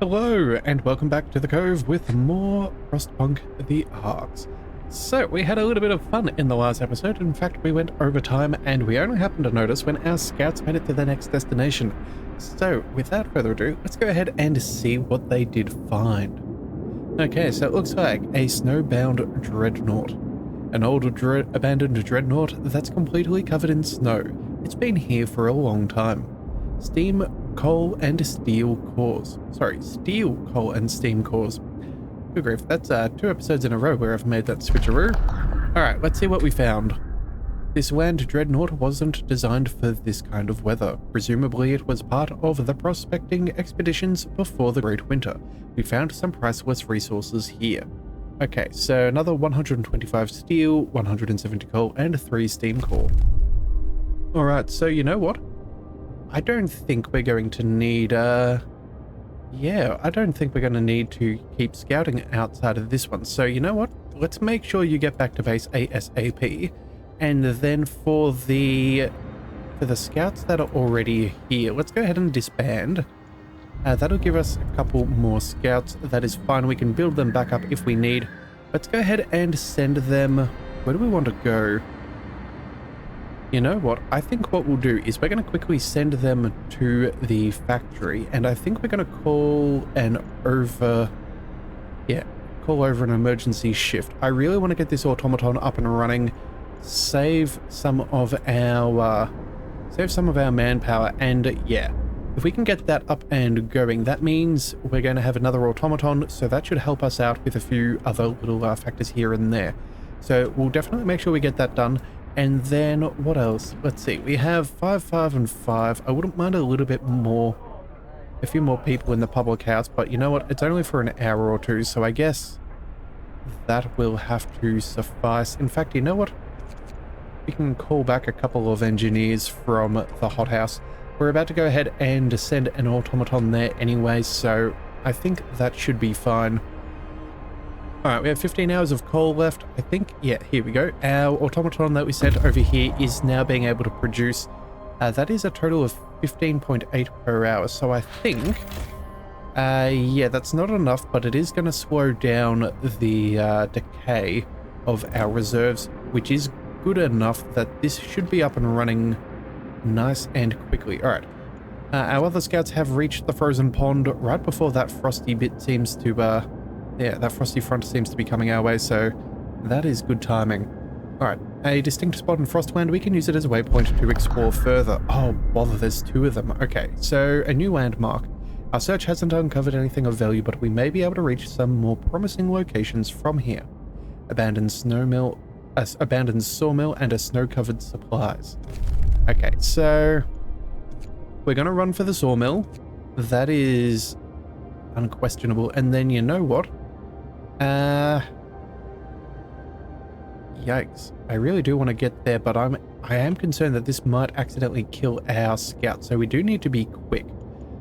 Hello, and welcome back to the Cove with more Frostpunk the Arcs. So, we had a little bit of fun in the last episode. In fact, we went over time, and we only happened to notice when our scouts made it to their next destination. So, without further ado, let's go ahead and see what they did find. Okay, so it looks like a snowbound dreadnought. An old abandoned dreadnought that's completely covered in snow. It's been here for a long time. Steam, coal, and steel cores. Sorry, steel, coal, and steam cores. Good grief, that's 2 episodes in a row where I've made that switcheroo. Alright, let's see what we found. This land dreadnought wasn't designed for this kind of weather. Presumably it was part of the prospecting expeditions before the Great Winter. We found some priceless resources here. Okay, so another 125 steel, 170 coal, and 3 steam core. Alright, so you know what? I don't think we're going to need, I don't think we're going to need to keep scouting outside of this one. So you know what? Let's make sure you get back to base ASAP. And then for the scouts that are already here, let's go ahead and disband. That'll give us a couple more scouts. That is fine. We can build them back up if we need. Let's go ahead and send them. Where do we want to go? You know what? I think what we'll do is we're going to quickly send them to the factory, and I think we're going to call over an emergency shift. I really want to get this automaton up and running, save some of our manpower, and yeah, if we can get that up and going, that means we're going to have another automaton, so that should help us out with a few other little factors here and there. So we'll definitely make sure we get that done. And then, what else? Let's see. We have 5, 5, and 5. I wouldn't mind a little bit more, a few more people in the public house, but you know what? It's only for an hour or two, so I guess that will have to suffice. In fact, you know what? We can call back a couple of engineers from the hothouse. We're about to go ahead and send an automaton there anyway, so I think that should be fine. Alright, we have 15 hours of coal left. I think, yeah, here we go. Our automaton that we sent over here is now being able to produce. That is a total of 15.8 per hour. So I think, yeah, that's not enough, but it is going to slow down the decay of our reserves, which is good enough that this should be up and running nice and quickly. Alright. Our other scouts have reached the frozen pond right before that frosty bit seems to, that frosty front seems to be coming our way, so that is good timing. Alright, a distinct spot in Frostland, we can use it as a waypoint to explore further. Oh, bother, there's 2 of them. Okay, so a new landmark. Our search hasn't uncovered anything of value, but we may be able to reach some more promising locations from here. Abandoned sawmill, and a snow-covered supplies. Okay, so we're going to run for the sawmill. That is unquestionable. And then you know what? Yikes. I really do want to get there, but I am concerned that this might accidentally kill our scout, so we do need to be quick.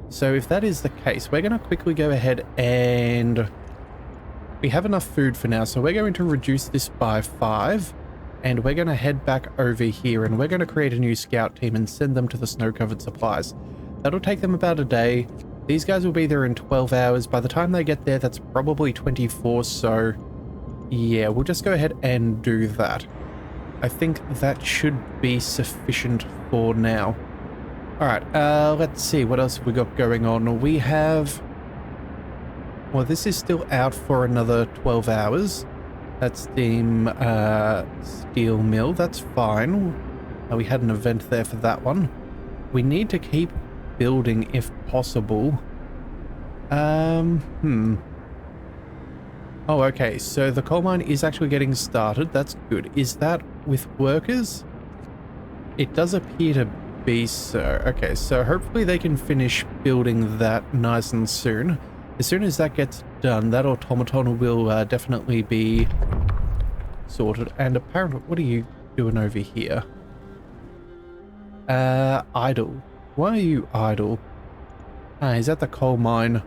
So if that is the case, we're going to quickly go ahead and we have enough food for now, so we're going to reduce this by 5, and we're going to head back over here, and we're going to create a new scout team and send them to the snow-covered supplies. That'll take them about a day. These guys will be there in 12 hours. By the time they get there, that's probably 24, so yeah, we'll just go ahead and do that. I think that should be sufficient for now. Alright, let's see, what else have we got going on? We have... well, this is still out for another 12 hours. That's the steel mill, that's fine. We had an event there for that one. We need to keep building if possible. Oh, okay, so the coal mine is actually getting started. That's good. Is that with workers? It does appear to be so. Okay, so hopefully they can finish building that nice and soon. As soon as that gets done, that automaton will definitely be sorted. And apparently, what are you doing over here? Idle. Why are you idle? Is that the coal mine?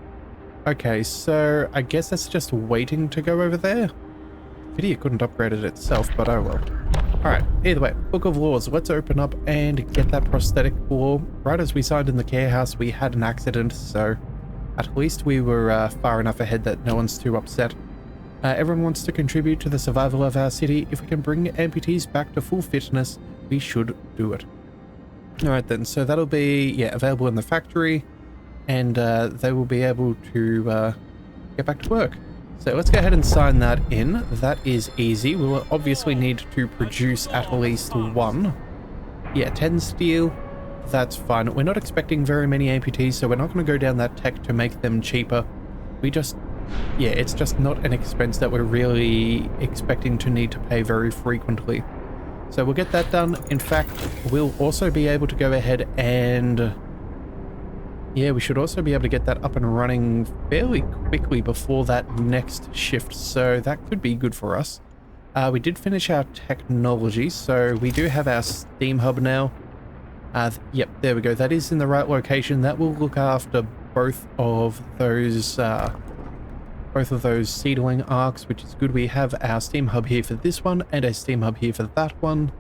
Okay, so I guess that's just waiting to go over there. Pity it couldn't upgrade it itself, but oh well. Alright, either way, Book of Laws. Let's open up and get that prosthetic wall. Right as we signed in the care house, we had an accident, so At least we were far enough ahead that no one's too upset. Everyone wants to contribute to the survival of our city. If we can bring amputees back to full fitness, we should do it. Alright then, so that'll be, yeah, available in the factory, and they will be able to get back to work. So let's go ahead and sign that in. That is easy. We'll obviously need to produce at least one. Yeah, 10 steel. That's fine. We're not expecting very many amputees, so we're not going to go down that tech to make them cheaper. We just... yeah, it's just not an expense that we're really expecting to need to pay very frequently. So we'll get that done. In fact, we'll also be able to go ahead and... yeah, we should also be able to get that up and running fairly quickly before that next shift. So that could be good for us. We did finish our technology, so we do have our Steam Hub now. Yep, there we go. That is in the right location. That will look after both of those seedling arcs, which is good. We have our Steam Hub here for this one and a Steam Hub here for that one.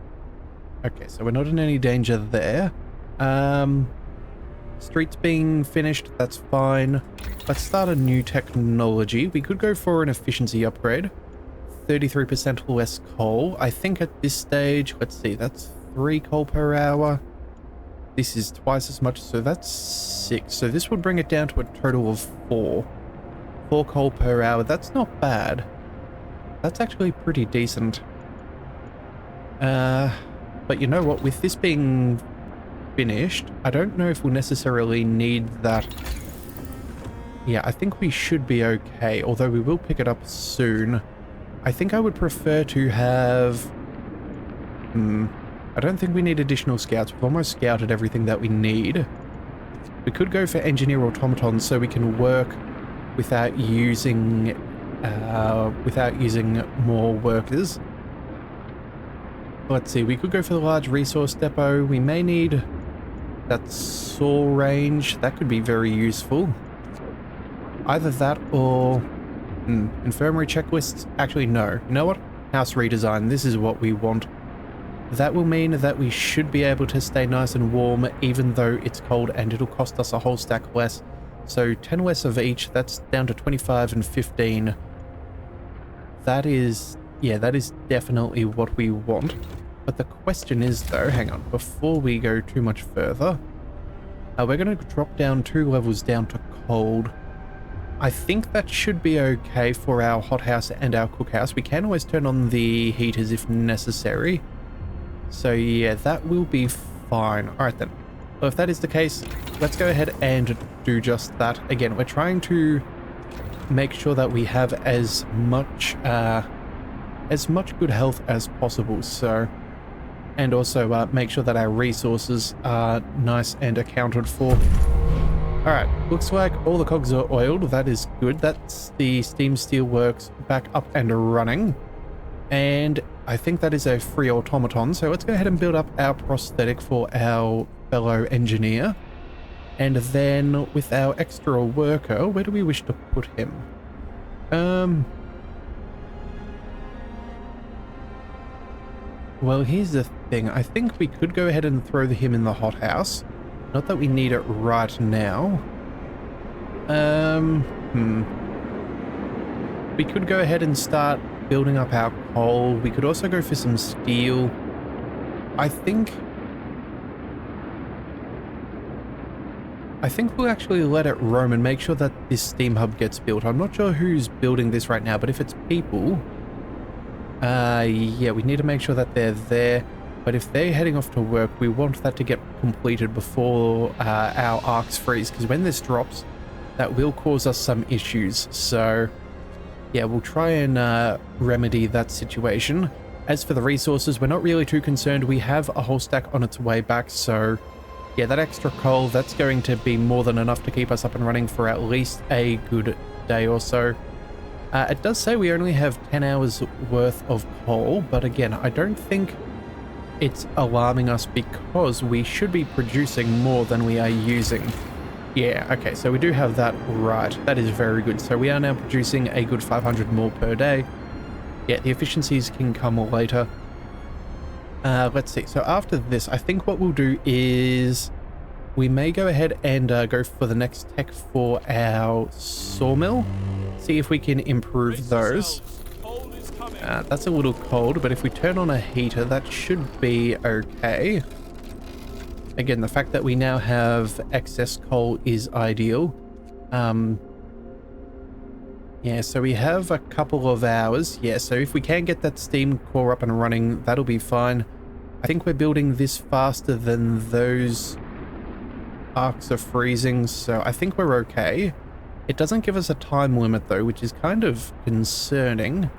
Okay, so we're not in any danger there. Streets being finished, that's fine. Let's start a new technology. We could go for an efficiency upgrade. 33% less coal. I think at this stage, let's see, that's 3 coal per hour. This is twice as much, so that's 6. So this would bring it down to a total of 4. 4 coal per hour. That's not bad. That's actually pretty decent. But you know what? With this being finished, I don't know if we'll necessarily need that. Yeah, I think we should be okay, although we will pick it up soon. I think I would prefer to have... I don't think we need additional scouts. We've almost scouted everything that we need. We could go for engineer automatons so we can work without using more workers. Let's see, we could go for the large resource depot. We may need that saw range. That could be very useful. Either that or infirmary checklists. Actually, no. You know what? House redesign. This is what we want. That will mean that we should be able to stay nice and warm even though it's cold, and it'll cost us a whole stack less. So 10 less of each, that's down to 25 and 15. That is, yeah, that is definitely what we want. But the question is though, hang on, before we go too much further, we're going to drop down 2 levels down to cold. I think that should be okay for our hothouse and our cookhouse. We can always turn on the heaters if necessary. So yeah, that will be fine. Alright then. Well, if that is the case, let's go ahead and do just that. Again, we're trying to make sure that we have as much good health as possible. So, and also make sure that our resources are nice and accounted for. Alright, looks like all the cogs are oiled. That is good. That's the steam steel works back up and running. And I think that is a free automaton. So let's go ahead and build up our prosthetic for our fellow engineer. And then with our extra worker, where do we wish to put him? Well, here's the thing. I think we could go ahead and throw him in the hothouse. Not that we need it right now. We could go ahead and start building up our coal. We could also go for some steel. I think we'll actually let it roam and make sure that this steam hub gets built. I'm not sure who's building this right now, but if it's people, yeah, we need to make sure that they're there. But if they're heading off to work, we want that to get completed before our arcs freeze, because when this drops, that will cause us some issues. So yeah, we'll try and remedy that situation. As for the resources, we're not really too concerned. We have a whole stack on its way back, so yeah, that extra coal, that's going to be more than enough to keep us up and running for at least a good day or so. It does say we only have 10 hours worth of coal, but again, I don't think it's alarming us because we should be producing more than we are using. Yeah, okay, so we do have that right. That is very good. So we are now producing a good 500 more per day. Yeah, the efficiencies can come later. Let's see. So after this, I think what we'll do is we may go ahead and go for the next tech for our sawmill. See if we can improve those. That's a little cold, but if we turn on a heater, that should be okay. Again, the fact that we now have excess coal is ideal. Yeah, so we have a couple of hours. Yeah, so if we can get that steam core up and running, that'll be fine. I think we're building this faster than those arcs are freezing, so I think we're okay. It doesn't give us a time limit though, which is kind of concerning.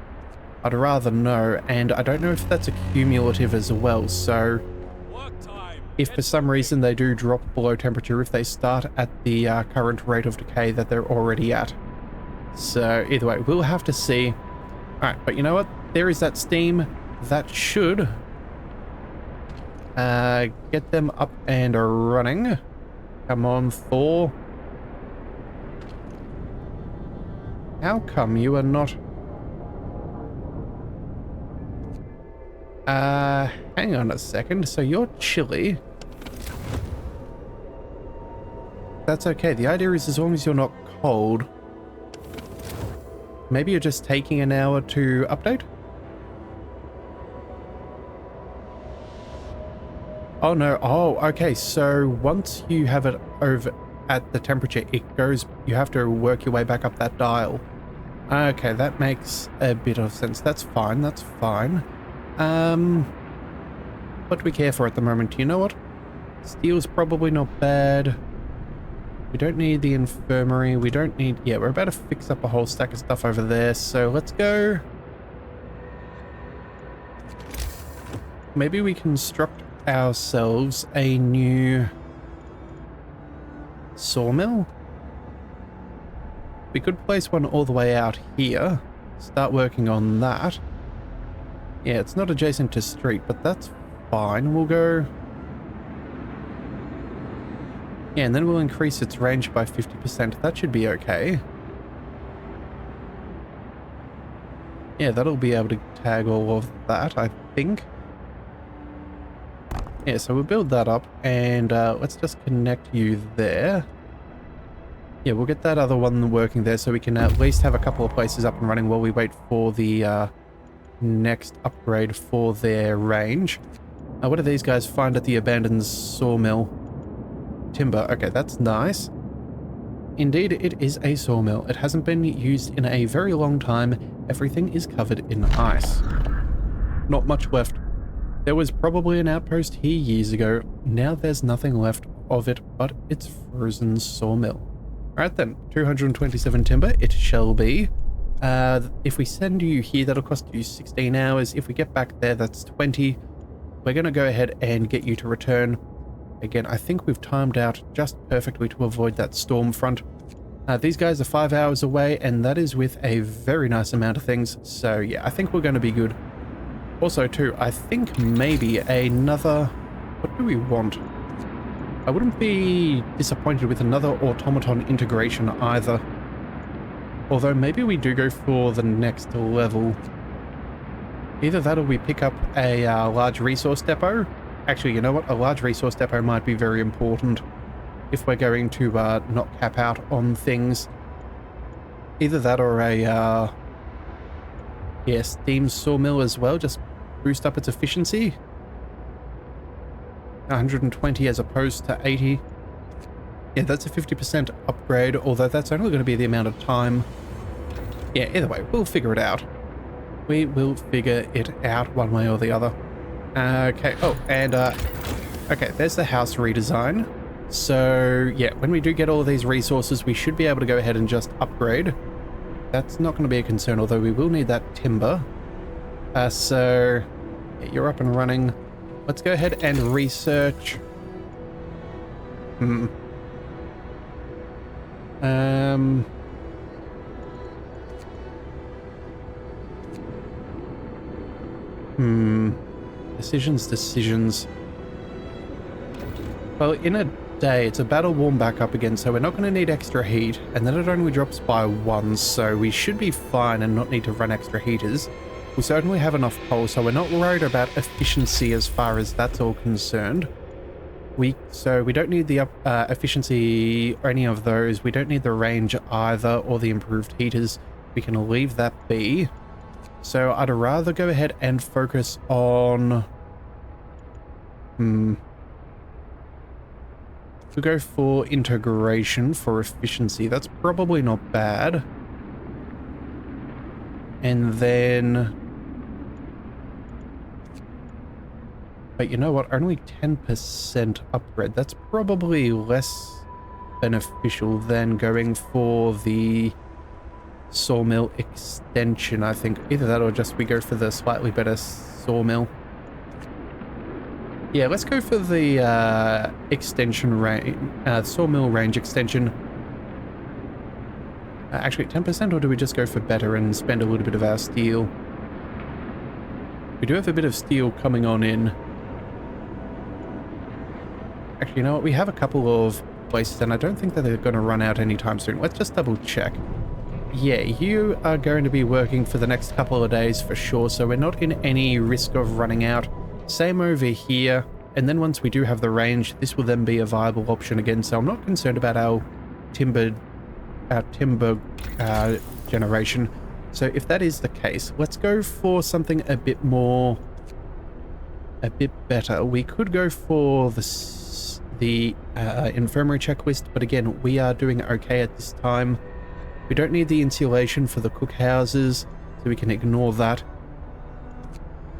I'd rather know, and I don't know if that's a cumulative as well, so if for some reason they do drop below temperature, if they start at the current rate of decay that they're already at. So either way, we'll have to see. Alright, but you know what? There is that steam. That should get them up and running. Come on, Thor. How come you are not... hang on a second. So you're chilly. That's okay. The idea is as long as you're not cold. Maybe you're just taking an hour to update? Oh no, oh, okay, so once you have it over at the temperature, it goes, you have to work your way back up that dial. Okay, that makes a bit of sense. That's fine, that's fine. What do we care for at the moment? You know what? Steel's probably not bad. We don't need the infirmary. We don't need... Yeah, we're about to fix up a whole stack of stuff over there. So let's go... Maybe we construct ourselves a new sawmill. We could place one all the way out here. Start working on that. Yeah, it's not adjacent to street, but that's fine. We'll go... Yeah, and then we'll increase its range by 50%. That should be okay. Yeah, that'll be able to tag all of that, I think. Yeah, so we'll build that up, and let's just connect you there. Yeah, we'll get that other one working there so we can at least have a couple of places up and running while we wait for the next upgrade for their range. What do these guys find at the abandoned sawmill? Timber. Okay, that's nice. Indeed, it is a sawmill. It hasn't been used in a very long time. Everything is covered in ice. Not much left. There was probably an outpost here years ago. Now there's nothing left of it but its frozen sawmill. Alright then, 227 timber it shall be. If we send you here, that'll cost you 16 hours. If we get back there, that's 20. We're going to go ahead and get you to return. Again, I think we've timed out just perfectly to avoid that storm front. These guys are 5 hours away, and that is with a very nice amount of things. So yeah, I think we're going to be good. Also too, I think maybe another... What do we want? I wouldn't be disappointed with another automaton integration either. Although maybe we do go for the next level. Either that or we pick up a large resource depot. Actually, you know what? A large resource depot might be very important if we're going to not cap out on things. Either that or a steam sawmill as well. Just boost up its efficiency. 120 as opposed to 80. Yeah, that's a 50% upgrade, although that's only going to be the amount of time. Yeah, either way, we'll figure it out. We will figure it out one way or the other. Okay, oh, and, okay, there's the house redesign. So, yeah, when we do get all of these resources, we should be able to go ahead and just upgrade. That's not going to be a concern, although we will need that timber. So, yeah, you're up and running. Let's go ahead and research. Decisions. Well, in a day, it's about to warm back up again, so we're not going to need extra heat, and then it only drops by 1, so we should be fine and not need to run extra heaters. We certainly have enough coal, so we're not worried about efficiency as far as that's all concerned. So we don't need the efficiency or any of those. We don't need the range either, or the improved heaters. We can leave that be. So I'd rather go ahead and focus on... We go for integration for efficiency. That's probably not bad. And then... But you know what? Only 10% upgrade. That's probably less beneficial than going for the sawmill extension, I think. Either that or just we go for the slightly better sawmill. Yeah, let's go for the extension range, sawmill range extension. Actually, 10%, or do we just go for better and spend a little bit of our steel? We do have a bit of steel coming on in. Actually, you know what? We have a couple of places, and I don't think that they're going to run out anytime soon. Let's just double check. Yeah, you are going to be working for the next couple of days for sure, so we're not in any risk of running out. Same over here, and then once we do have the range, this will then be a viable option again, so I'm not concerned about our timber generation. So if that is the case, let's go for something a bit better. We could go for the infirmary checklist, but again, we are doing okay at this time. We don't need the insulation for the cookhouses, so we can ignore that.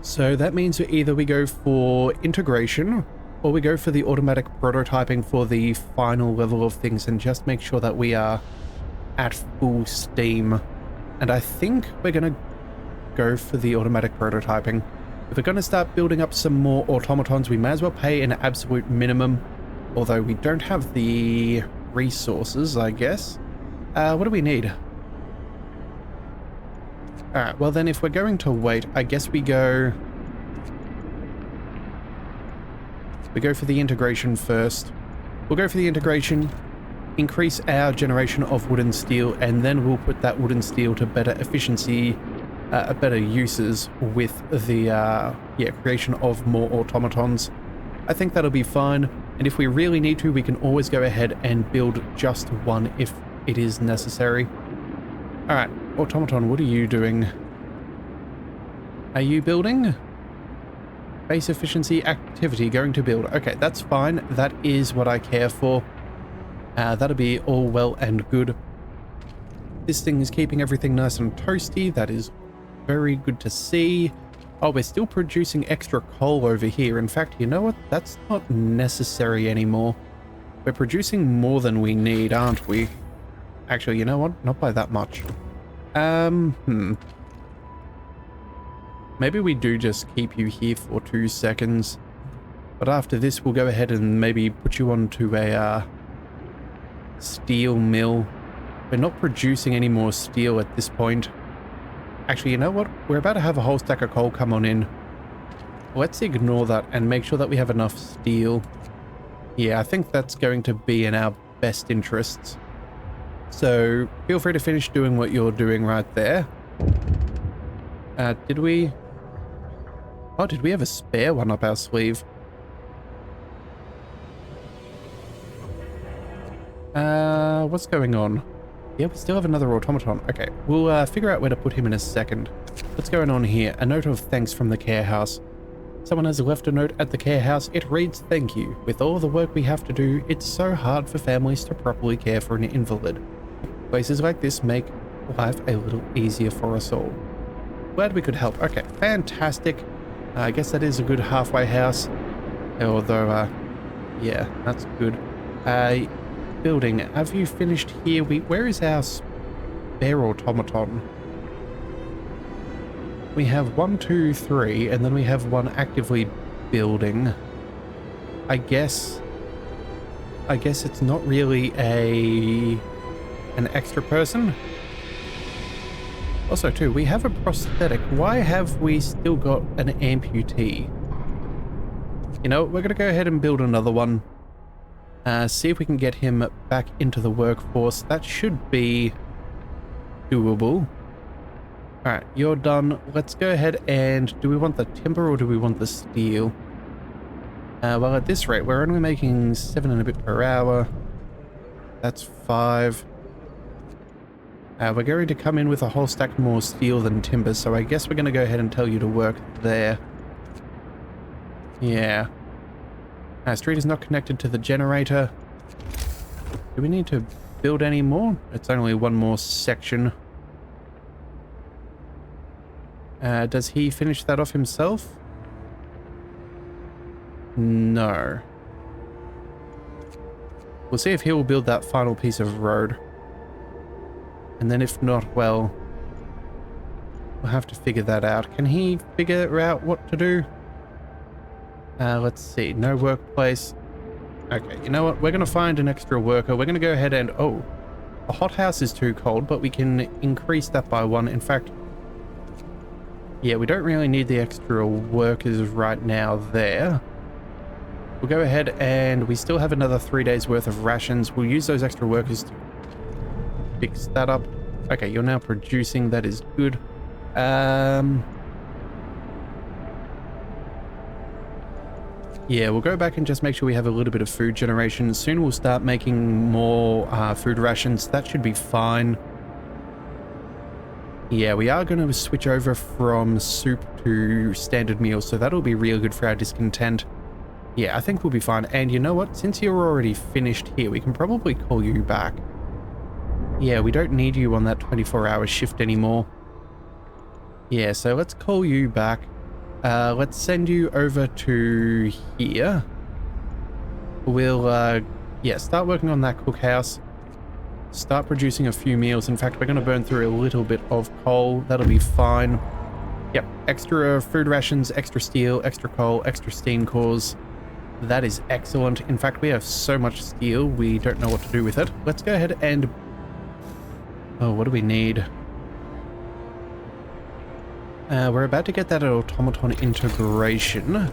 So that means either we go for integration, or we go for the automatic prototyping for the final level of things, and just make sure that we are at full steam. And I think we're going to go for the automatic prototyping. If we're going to start building up some more automatons, we may as well pay an absolute minimum, although we don't have the resources, I guess. What do we need? Alright, well then if we're going to wait, I guess we go for the integration first. We'll go for the integration, increase our generation of wood and steel, and then we'll put that wood and steel to better efficiency, better uses with the creation of more automatons. I think that'll be fine, and if we really need to, we can always go ahead and build just one if it is necessary. Alright, automaton, what are you doing? Are you building? Base efficiency activity, going to build. Okay, that's fine. That is what I care for. That'll be all well and good. This thing is keeping everything nice and toasty. That is very good to see. Oh, we're still producing extra coal over here. In fact, you know what? That's not necessary anymore. We're producing more than we need, aren't we? Actually, you know what? Not by that much. Maybe we do just keep you here for 2 seconds. But after this, we'll go ahead and maybe put you onto a steel mill. We're not producing any more steel at this point. Actually, you know what? We're about to have a whole stack of coal come on in. Let's ignore that and make sure that we have enough steel. Yeah, I think that's going to be in our best interests. So feel free to finish doing what you're doing right there. Did we... Oh, did we have a spare one up our sleeve? What's going on? Yeah, we still have another automaton. Okay, we'll figure out where to put him in a second. What's going on here? A note of thanks from the care house. Someone has left a note at the care house. It reads, "Thank you. With all the work we have to do, it's so hard for families to properly care for an invalid. Places like this make life a little easier for us all. Glad we could help." Okay, fantastic. I guess that is a good halfway house. Although, yeah, that's good. Building, have you finished here? Where is our spare automaton? We have 1, 2, 3, and then we have one actively building. I guess it's not really an extra person. Also, too, we have a prosthetic. Why have we still got an amputee? You know, we're going to go ahead and build another one. See if we can get him back into the workforce. That should be doable. Alright, you're done. Let's go ahead and... Do we want the timber or do we want the steel? Well, at this rate, we're only making 7 and a bit per hour. That's 5. We're going to come in with a whole stack more steel than timber, so I guess we're going to go ahead and tell you to work there. Yeah. Street is not connected to the generator. Do we need to build any more? It's only one more section. Does he finish that off himself? No. We'll see if he will build that final piece of road. And then if not, well, we'll have to figure that out. Can he figure out what to do? Let's see. No workplace. Okay, you know what? We're going to find an extra worker. We're going to go ahead and... Oh, the hothouse is too cold, but we can increase that by 1. In fact, yeah, we don't really need the extra workers right now there. We'll go ahead and we still have another 3 days worth of rations. We'll use those extra workers to fix that up. Okay, you're now producing. That is good. Yeah, we'll go back and just make sure we have a little bit of food generation. Soon we'll start making more food rations. That should be fine. Yeah, we are going to switch over from soup to standard meals, so that'll be real good for our discontent. Yeah, I think we'll be fine. And you know what? Since you're already finished here, we can probably call you back. Yeah, we don't need you on that 24-hour shift anymore. Yeah, so let's call you back. Let's send you over to here. We'll, yeah, start working on that cookhouse. Start producing a few meals. In fact, we're going to burn through a little bit of coal. That'll be fine. Yep, extra food rations, extra steel, extra coal, extra steam cores. That is excellent. In fact, we have so much steel, we don't know what to do with it. Let's go ahead and... Oh, what do we need? We're about to get that automaton integration.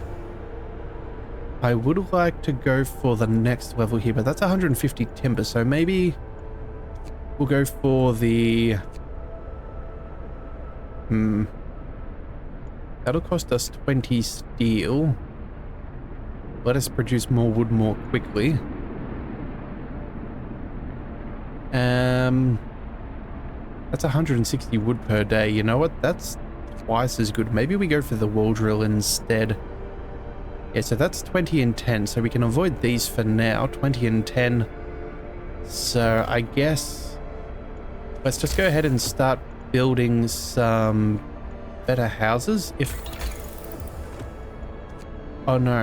I would like to go for the next level here, but that's 150 timber, so maybe we'll go for the... That'll cost us 20 steel. Let us produce more wood more quickly. That's 160 wood per day. You know what? That's twice as good. Maybe we go for the wall drill instead. Yeah, so that's 20 and 10. So we can avoid these for now. 20 and 10. So I guess let's just go ahead and start building some better houses. Oh no,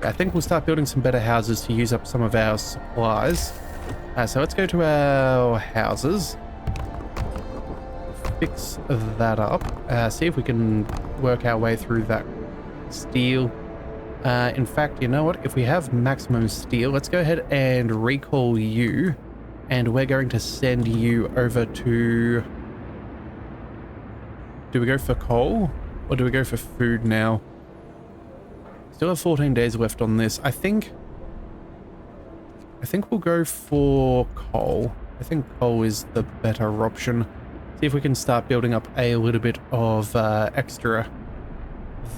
I think we'll start building some better houses to use up some of our supplies. So let's go to our houses. Fix that up. See if we can work our way through that steel. In fact, you know what? If we have maximum steel, let's go ahead and recall you. And we're going to send you over to... Do we go for coal? Or do we go for food now? Still have 14 days left on this. I think we'll go for coal. I think coal is the better option. See if we can start building up a little bit of extra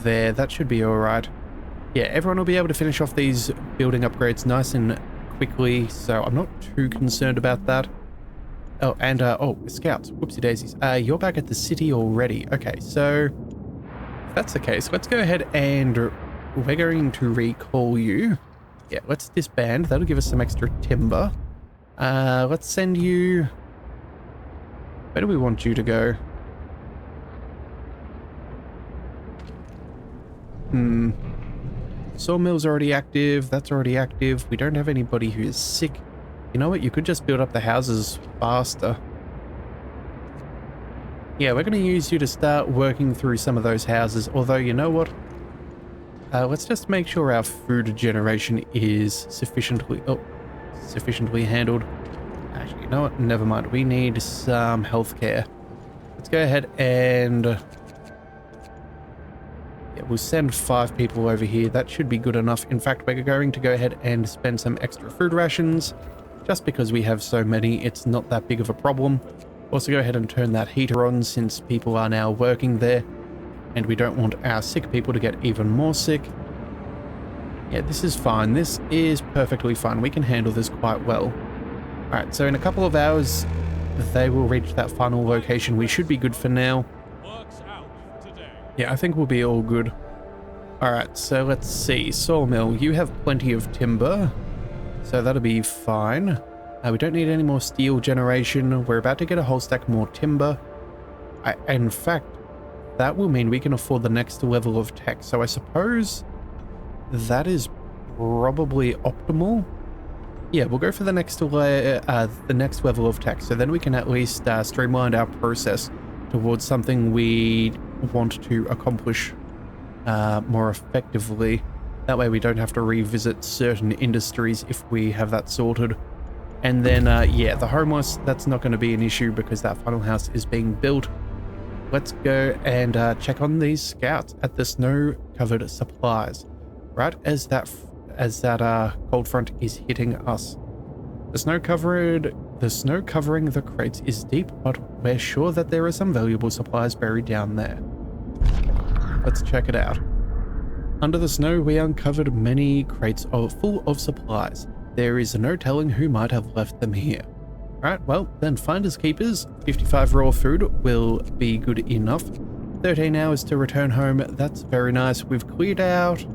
there. That should be all right. Yeah, everyone will be able to finish off these building upgrades nice and quickly, so I'm not too concerned about that. Oh, and oh, scouts. Whoopsie daisies. You're back at the city already. Okay, so if that's the case, let's go ahead and we're going to recall you. Yeah, let's disband. That'll give us some extra timber. Let's send you... Where do we want you to go? Sawmill's already active. That's already active. We don't have anybody who is sick. You know what? You could just build up the houses faster. Yeah, we're going to use you to start working through some of those houses. Although, you know what? Let's just make sure our food generation is sufficiently handled. Actually, you know what? Never mind. We need some healthcare. Let's go ahead and... Yeah, we'll send 5 people over here. That should be good enough. In fact, we're going to go ahead and spend some extra food rations. Just because we have so many, it's not that big of a problem. Also, go ahead and turn that heater on since people are now working there. And we don't want our sick people to get even more sick. Yeah, this is fine. This is perfectly fine. We can handle this quite well. Alright, so in a couple of hours, they will reach that final location. We should be good for now. Yeah, I think we'll be all good. Alright, so let's see. Sawmill, you have plenty of timber, so that'll be fine. We don't need any more steel generation. We're about to get a whole stack more timber. In fact, that will mean we can afford the next level of tech. So I suppose that is probably optimal. Yeah, we'll go for the next level of tech. So then we can at least streamline our process towards something we want to accomplish more effectively. That way we don't have to revisit certain industries if we have that sorted. And then, yeah, the homeless, that's not going to be an issue because that final house is being built. Let's go and check on these scouts at the snow-covered supplies. Right as that cold front is hitting us. The snow covering the crates is deep, but we're sure that there are some valuable supplies buried down there. Let's check it out. Under the snow, we uncovered many crates full of supplies. There is no telling who might have left them here. Right, well, then finders keepers. 55 raw food will be good enough. 13 hours to return home. That's very nice. We've cleared out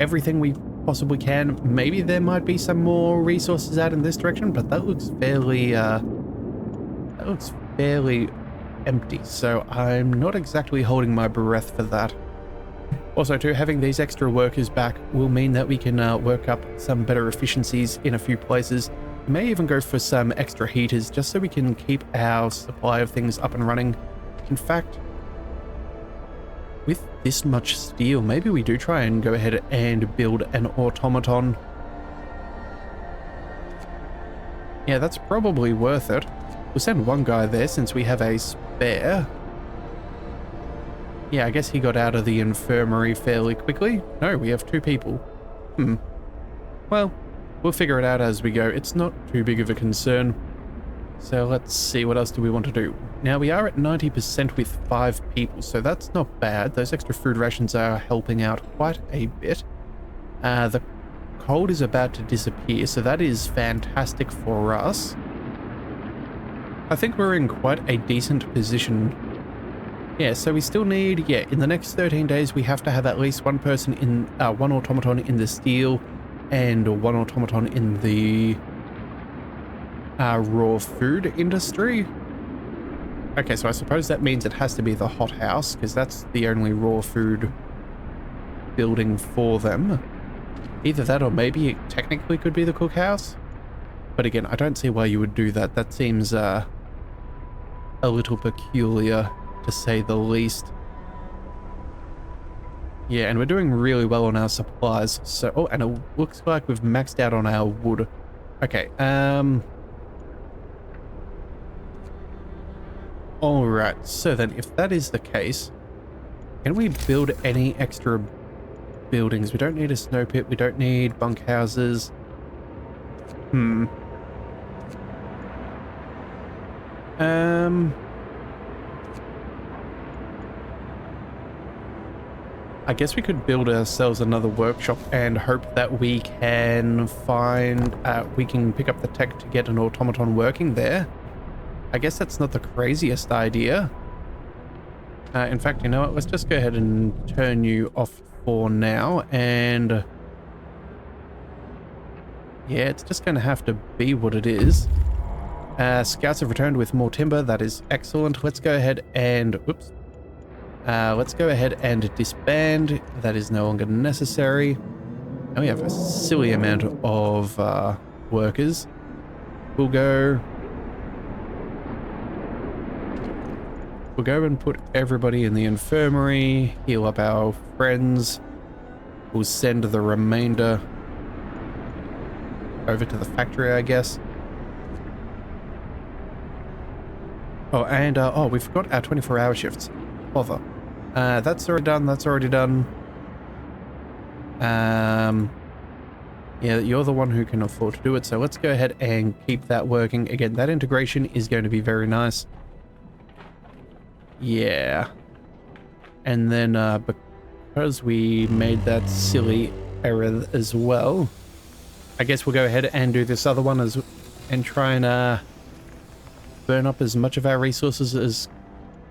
everything we possibly can. Maybe there might be some more resources out in this direction, but that looks fairly empty. So I'm not exactly holding my breath for that. Also, too, having these extra workers back will mean that we can work up some better efficiencies in a few places. We may even go for some extra heaters just so we can keep our supply of things up and running. In fact, with this much steel, maybe we do try and go ahead and build an automaton. Yeah, that's probably worth it. We'll send one guy there since we have a spare. Yeah, I guess he got out of the infirmary fairly quickly. No, we have 2 people. Well, we'll figure it out as we go. It's not too big of a concern. So let's see, what else do we want to do? Now we are at 90% with 5 people, so that's not bad. Those extra food rations are helping out quite a bit. The cold is about to disappear, so that is fantastic for us. I think we're in quite a decent position. Yeah, so we still need, in the next 13 days, we have to have at least one person in, one automaton in the steel and one automaton in the raw food industry. Okay, so I suppose that means it has to be the hothouse because that's the only raw food building for them. Either that or maybe it technically could be the cookhouse. But again, I don't see why you would do that. That seems a little peculiar, to say the least. Yeah, and we're doing really well on our supplies. So, oh, and it looks like we've maxed out on our wood. Okay, alright, so then if that is the case, can we build any extra buildings? We don't need a snow pit, we don't need bunkhouses. I guess we could build ourselves another workshop and hope that we can find, we can pick up the tech to get an automaton working there. I guess that's not the craziest idea. In fact, you know what? Let's just go ahead and turn you off for now. And yeah, it's just going to have to be what it is. Scouts have returned with more timber. That is excellent. Let's go ahead and, whoops. Let's go ahead and disband. That is no longer necessary. Now we have a silly amount of workers. We'll go and put everybody in the infirmary, heal up our friends. We'll send the remainder over to the factory, I guess. Oh, and oh, we forgot our 24-hour shifts. Bother. That's already done. That's already done. Yeah, you're the one who can afford to do it, so let's go ahead and keep that working. Again, that integration is going to be very nice. Yeah. And then, because we made that silly error as well. I guess we'll go ahead and do this other one and try and burn up as much of our resources as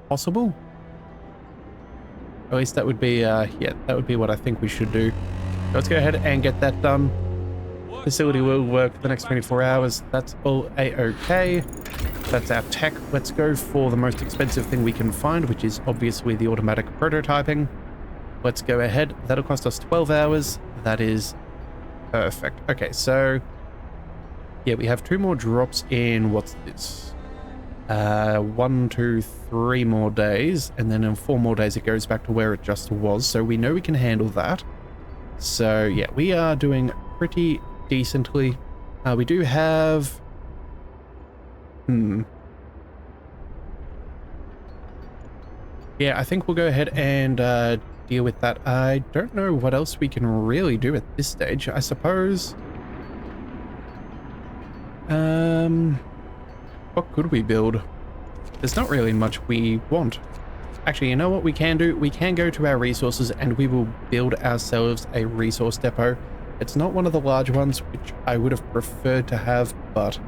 possible. At least that would be, yeah, that would be what I think we should do. So let's go ahead and get that done. Facility will work for the next 24 hours. That's all a-okay. That's our tech. Let's go for the most expensive thing we can find, which is obviously the automatic prototyping. Let's go ahead. That'll cost us 12 hours. That is perfect. Okay, so yeah, we have 2 more drops in, what's this? 1, 2, 3 more days, and then in 4 more days it goes back to where it just was, so we know we can handle that. So yeah, we are doing pretty decently. We do have yeah, I think we'll go ahead and deal with that. I don't know what else we can really do at this stage. I suppose what could we build? There's not really much we want. Actually, you know what we can do? We can go to our resources and we will build ourselves a resource depot. It's not one of the large ones, which I would have preferred to have, but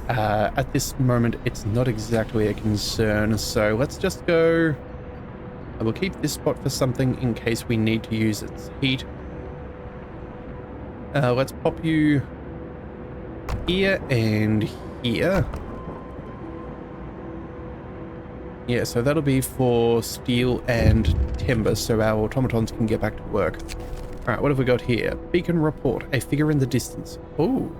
at this moment, it's not exactly a concern. So let's just go. I will keep this spot for something in case we need to use its heat. Let's pop you here and here. Yeah, so that'll be for steel and timber, so our automatons can get back to work. Alright, what have we got here? Beacon report, a figure in the distance. Oh,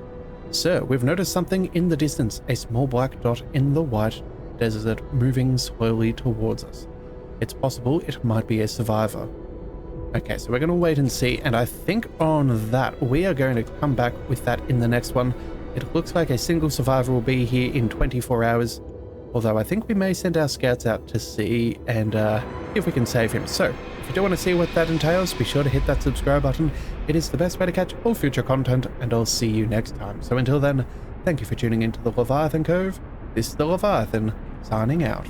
sir, we've noticed something in the distance, a small black dot in the white desert moving slowly towards us. It's possible it might be a survivor. Okay, so we're going to wait and see, and I think on that, we are going to come back with that in the next one. It looks like a single survivor will be here in 24 hours. Although I think we may send our scouts out to see and see if we can save him. So, if you do want to see what that entails, be sure to hit that subscribe button. It is the best way to catch all future content, and I'll see you next time. So until then, thank you for tuning into the Leviathan Cove. This is the Leviathan, signing out.